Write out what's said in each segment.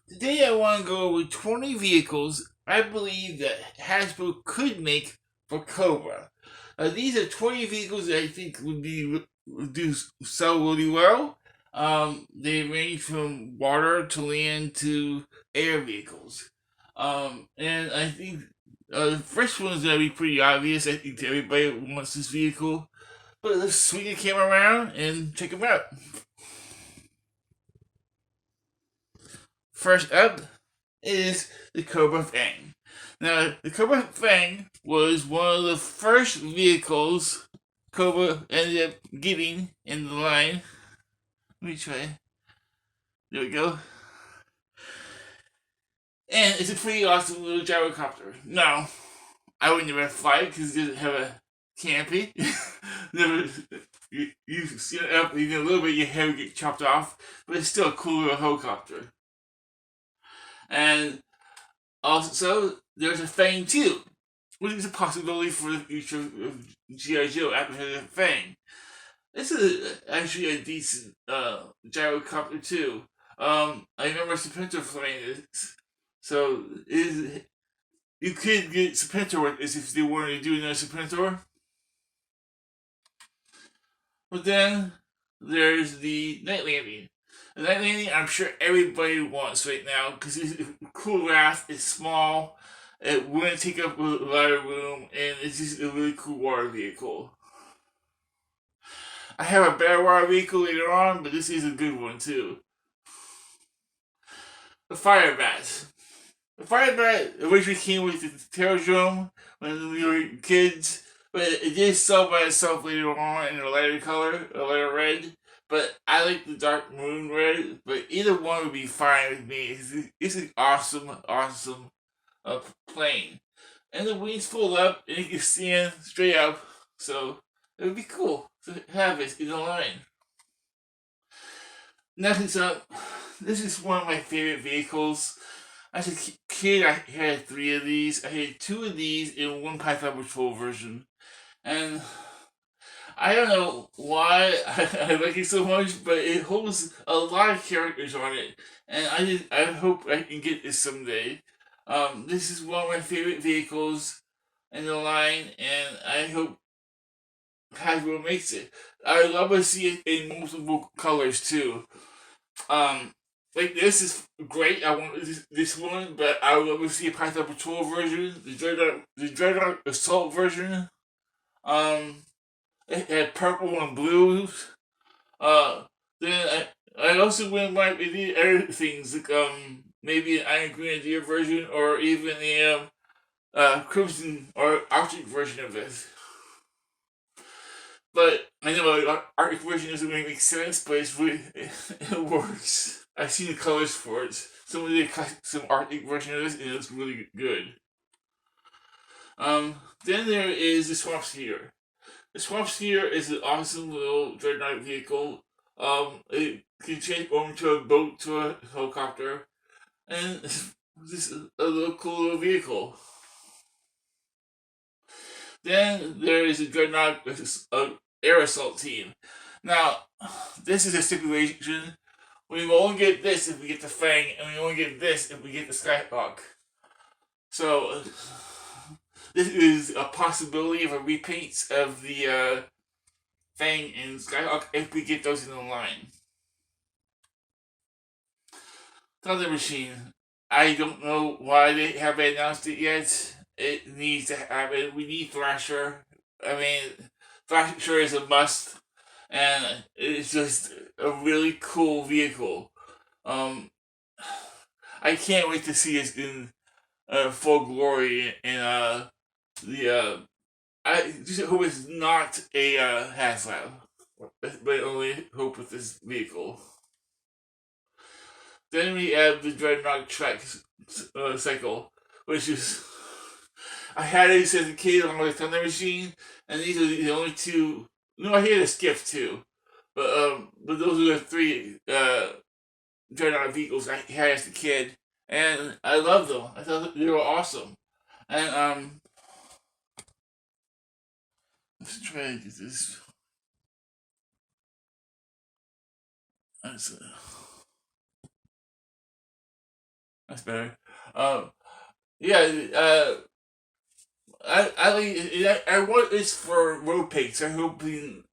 Today I want to go over 20 vehicles I believe that Hasbro could make for Cobra. These are 20 vehicles that I think would do sell really well. They range from water to land to air vehicles. And I think the first one is going to be pretty obvious. I think everybody wants this vehicle. But let's swing the camera around and check them out. First up is the Cobra Fang. Now, the Cobra Fang was one of the first vehicles Cobra ended up getting in the line. Let me try. There we go. And it's a pretty awesome little gyrocopter. Now, I would never fly it because it doesn't have a canopy. Never, you see it up even a little bit, your head would get chopped off, but it's still a cool little helicopter. And also, there's a Fang 2, which is a possibility for the future of G.I. Joe after the Fang. This is actually a decent gyrocopter too. I remember Serpentor flying this, so you could get Serpentor with this if they wanted to do another Serpentor. But then there's the Night Landing. The Night Landing, I'm sure everybody wants right now because it's a cool raft. It's small. It wouldn't take up a lot of room, and it's just a really cool water vehicle. I have a better water vehicle later on, but this is a good one too. The Fire Bat. The Fire Bat originally came with the Terradrome when we were kids, but it did sell by itself later on in a lighter color, a lighter red. But I like the dark moon red. But either one would be fine with me. It's an awesome, awesome plane, and the wings fold up and you can stand straight up. So it would be cool to have it in the line. Next up, this is one of my favorite vehicles. As a kid, I had 3 of these. I had 2 of these in one Python Patrol version. And I don't know why I like it so much, but it holds a lot of characters on it. And I hope I can get this someday. This is one of my favorite vehicles in the line, and I hope Hasbro makes it. I love to see it in multiple colors too. Um, like this is great. I want this one, but I would love to see a Python Patrol version, the Dreadnog Assault version. Um, it had purple and blues. Uh, then I also wouldn't mind any other things like maybe an Iron Grenadier version or even a Crimson or Arctic version of this. But I know Arctic version doesn't really make sense, but it's really, it works. I've seen the colors for it. Somebody did some Arctic version of this, and it's really good. Then there is the Swamp Skier. The Swamp Skier is an awesome little Dreadnought vehicle. It can change over to a boat to a helicopter, and it's just a little cool little vehicle. Then there is a Dreadnought Air Assault team. Now, this is a stipulation. We will only get this if we get the Fang, and we only get this if we get the Skyhawk. So, this is a possibility of a repaint of the Fang and Skyhawk if we get those in the line. Thunder Machine. I don't know why they haven't announced it yet. It needs to happen. We need Thrasher. I mean, Thrasher is a must, and it's just a really cool vehicle. Um, I can't wait to see it in full glory in the. I just hope it's not a Haslab, but I only hope with this vehicle. Then we have the Dreadnog track cycle, which is I had it as a kid on my Thunder Machine, and these are the only 2. No, I had a Skiff too, but those are the 3 Dreadnought vehicles I had as a kid, and I loved them. I thought they were awesome. And let's try to get this. Let's, That's better. Yeah. I want this for road pigs. I'm hoping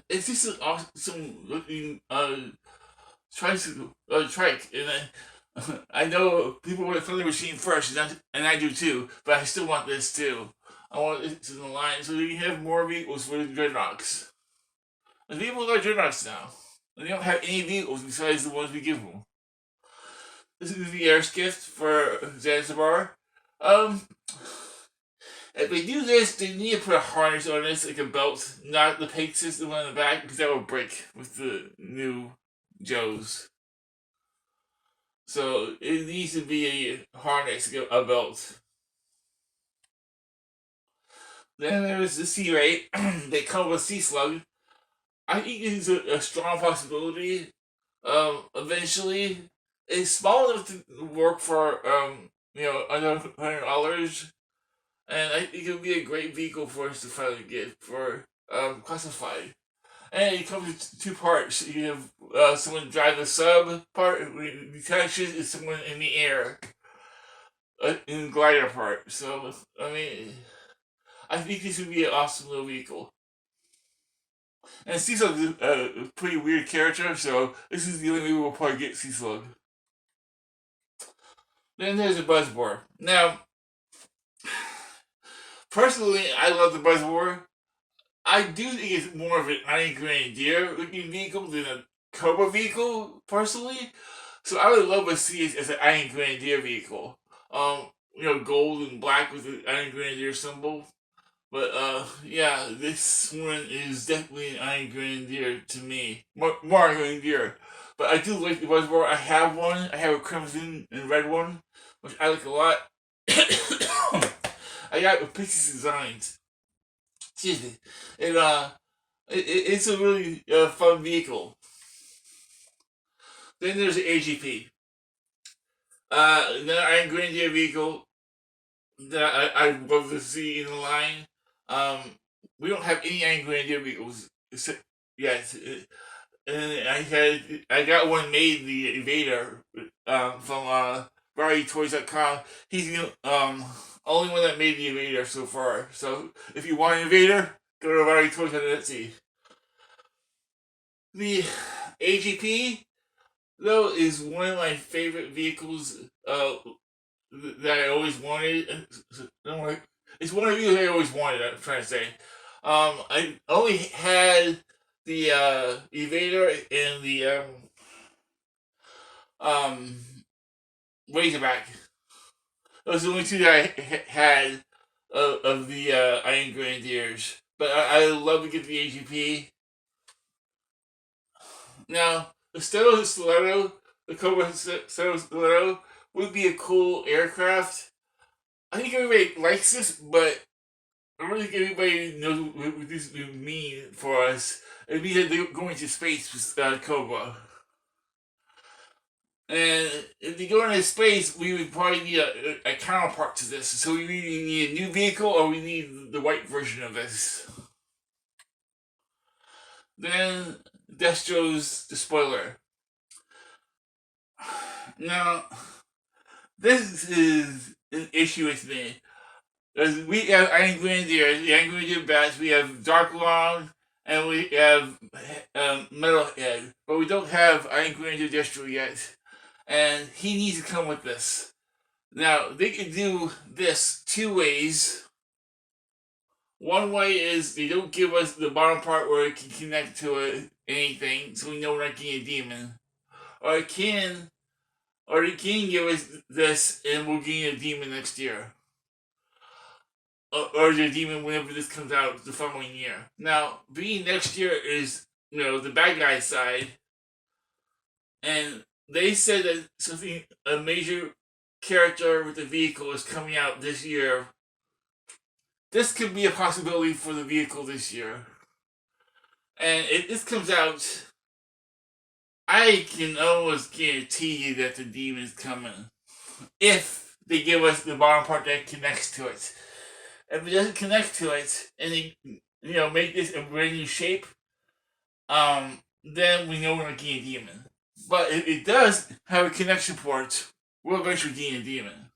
it's just an awesome looking tricycle trike, and I know people want the Thunder Machine first, and I do too. But I still want this too. I want it in the line so we can have more vehicles for the Dreadnoks. The people are Dreadnoks now, and they don't have any vehicles besides the ones we give them. This is the air skiff for Zanzibar. Um, if they do this, they need to put a harness on this, like a belt, not the peg system on the back, because that will break with the new Joes. So it needs to be a harness, like a belt. Then there's the Sea Ray. They come with Sea Slug. I think it's a strong possibility. Eventually, it's small enough to work for under $100, and I think it would be a great vehicle for us to finally get for classified. And it comes with two parts. You have someone drive the sub part, detaches, and someone in the air, in the glider part. So I mean, I think this would be an awesome little vehicle. And Seaslug is a pretty weird character, so this is the only way we'll probably get Seaslug. Then there's the Buzzbar. Now, personally, I love the Buzzbar. I do think it's more of an Iron Grenadier looking vehicle than a Cobra vehicle, personally. So I would love to see it as an Iron Grenadier vehicle. Gold and black with the Iron Grenadier symbol. But yeah, this one is definitely an Iron Grenadier to me. More Iron Grenadier. But I do like the Buzzbar. I have one. I have a crimson and red one, which I like a lot. I got with Pixie's Designs. Excuse me. It's a really fun vehicle. Then there's the AGP. Another Iron Grenadier vehicle that I'd love to see in the line. We don't have any Iron Grenadier vehicles yet. And I got one made, the Invader, from VarietyToys.com. He's the only one that made the Invader so far. So if you want an Invader, go to VarietyToys.net. The AGP, though, is one of my favorite vehicles that I always wanted. It's one of the vehicles I always wanted, I'm trying to say. I only had the Evader and the Razorback. Those are the only two that I had of the Iron Grenadiers. But I love to get the AGP. Now, the Stiletto, the Cobra Stiletto, would be a cool aircraft. I think everybody likes this, but I don't think everybody knows what this would mean for us. It means that they're going to space with Cobra. And if they go into space, we would probably need a counterpart to this. So we either need a new vehicle or we need the white version of this. Then Destro's the spoiler. Now, this is an issue with me. Because we have Iron Grenadier, the Iron Grenadier Bats, we have Dark Long, and we have Metalhead. But we don't have Iron Grenadier Destro yet. And he needs to come with this. Now, they can do this two ways. One way is they don't give us the bottom part where it can connect to anything, so we know we're not getting a demon. Or they can give us this and we'll get a demon next year. Or the demon whenever this comes out the following year. Now, being next year is, the bad guy's side. And they said that a major character with the vehicle is coming out this year. This could be a possibility for the vehicle this year. And if this comes out, I can almost guarantee you that the demon is coming. If they give us the bottom part that connects to it. If it doesn't connect to it, and they, make this a brand new shape, then we know we're not getting a demon. But if it does have a connection port, will eventually gain a demon,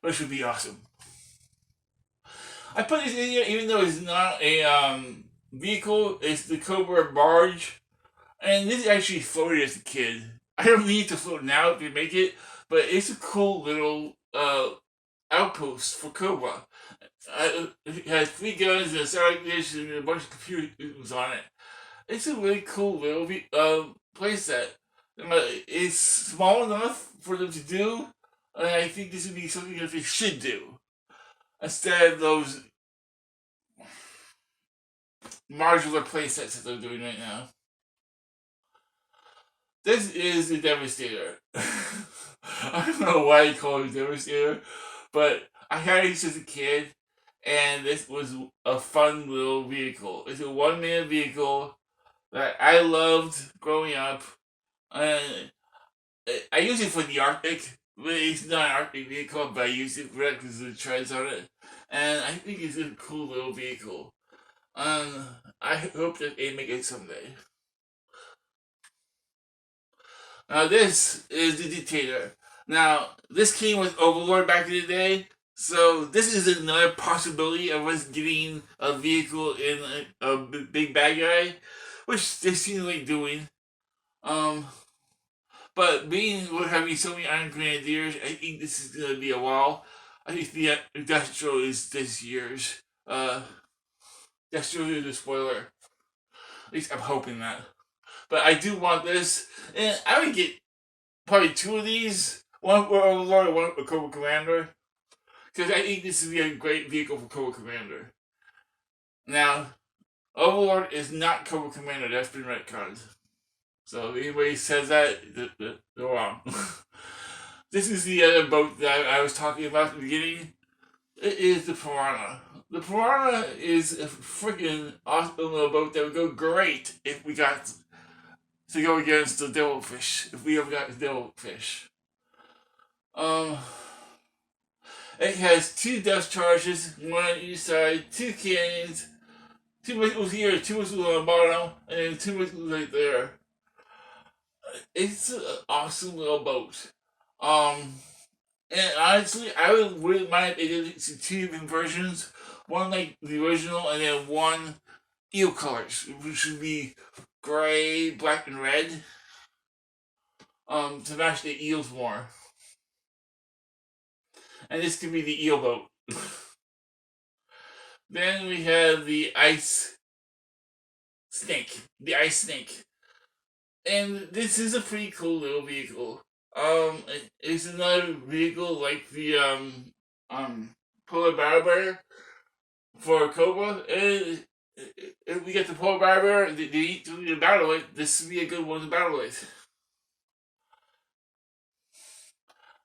which would be awesome. I put this in here even though it's not a vehicle. It's the Cobra Barge, and this actually floated as a kid. I don't need to float now to make it, but it's a cool little outpost for Cobra. It has 3 guns and a side dish and a bunch of computers on it. It's a really cool little playset. It's small enough for them to do, and I think this would be something that they should do instead of those modular playsets that they're doing right now. This is the Devastator. I don't know why you call it Devastator, but I had it as a kid, and this was a fun little vehicle. It's a 1-man vehicle that I loved growing up. I use it for the Arctic, but it's not an Arctic vehicle, but I use it for it because of the treads on it. And I think it's a cool little vehicle. I hope that they make it someday. Now this is the Dictator. Now, this came with Overlord back in the day, so this is another possibility of us getting a vehicle in a big bad guy, which they seem like doing. But we're having so many Iron Grenadiers, I think this is gonna be a while. I think the Destro is this year's. Destro is a spoiler. At least I'm hoping that. But I do want this, and I would get probably 2 of these. One for Overlord, one for Cobra Commander. Because I think this would be a great vehicle for Cobra Commander. Now, Overlord is not Cobra Commander, that's been retconned. So if anybody says that, they're wrong. This is the other boat that I was talking about at the beginning. It is the Piranha. The Piranha is a freaking awesome little boat that would go great if we got to go against the Devilfish. If we ever got the Devilfish. It has 2 dust charges, 1 on each side, 2 cannons, 2 missiles here, 2 missiles on the bottom, and then 2 missiles right there. It's an awesome little boat. And honestly, I wouldn't mind if they did 2 different versions. One like the original, and then 1 eel colors, which would be gray, black, and red. To match the eels more. And this could be the eel boat. Then we have the ice snake. The ice snake. And this is a pretty cool little vehicle. It's another vehicle like the Polar Barrier for Cobra. And if we get the Polar Barrier, the battle with, this would be a good one to battle with.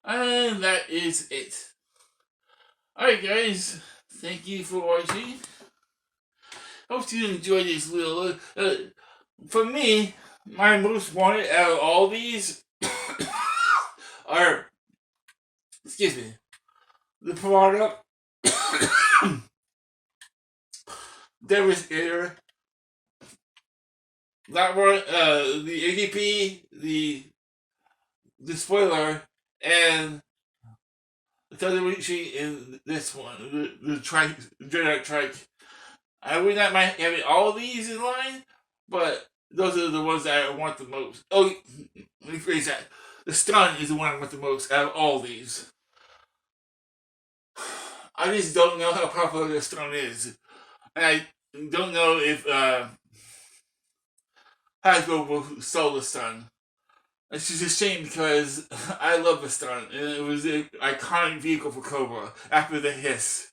And that is it. Alright guys, thank you for watching. Hope you enjoyed this little for me, my most wanted out of all these are, excuse me, the Piranha, Devastator, that one, the ADP, the spoiler, and the Tadawichi in this one, the Dreadnog trike. I would not mind having all of these in line, but those are the ones that I want the most. Oh, let me phrase that. The stun is the one I want the most out of all these. I just don't know how popular the stun is. And I don't know if Hasbro will sell the stun. It's just a shame because I love the stun, and it was an iconic vehicle for Cobra after the hiss.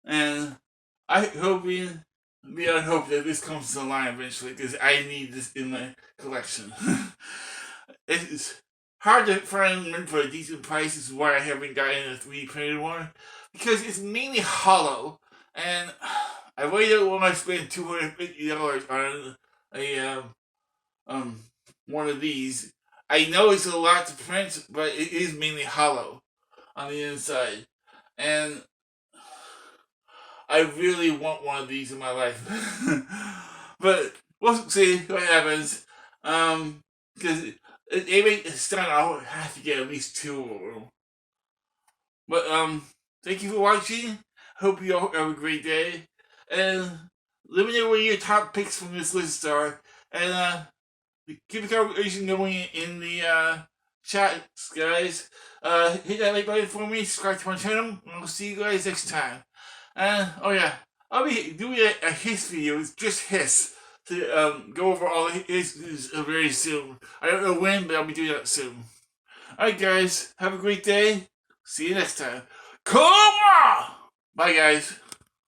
And I hope that this comes to the line eventually because I need this in my collection. It's hard to find one for a decent price. This is why I haven't gotten a 3D printed one because it's mainly hollow, and I really don't want to spend $250 on a one of these. I know it's a lot to print, but it is mainly hollow on the inside. And I really want one of these in my life. But we'll see what happens. Because Anyway, start out, have to get at least 2 of them. But thank you for watching. Hope you all have a great day, and let me know what your top picks from this list are, and keep the conversation going in the chat, guys. Hit that like button for me, subscribe to my channel, and I'll see you guys next time. And oh yeah, I'll be doing a hiss video, just hiss, to go over all the hisses very soon. I don't know when, but I'll be doing that soon. Alright guys, have a great day. See you next time. Cobra! Bye guys.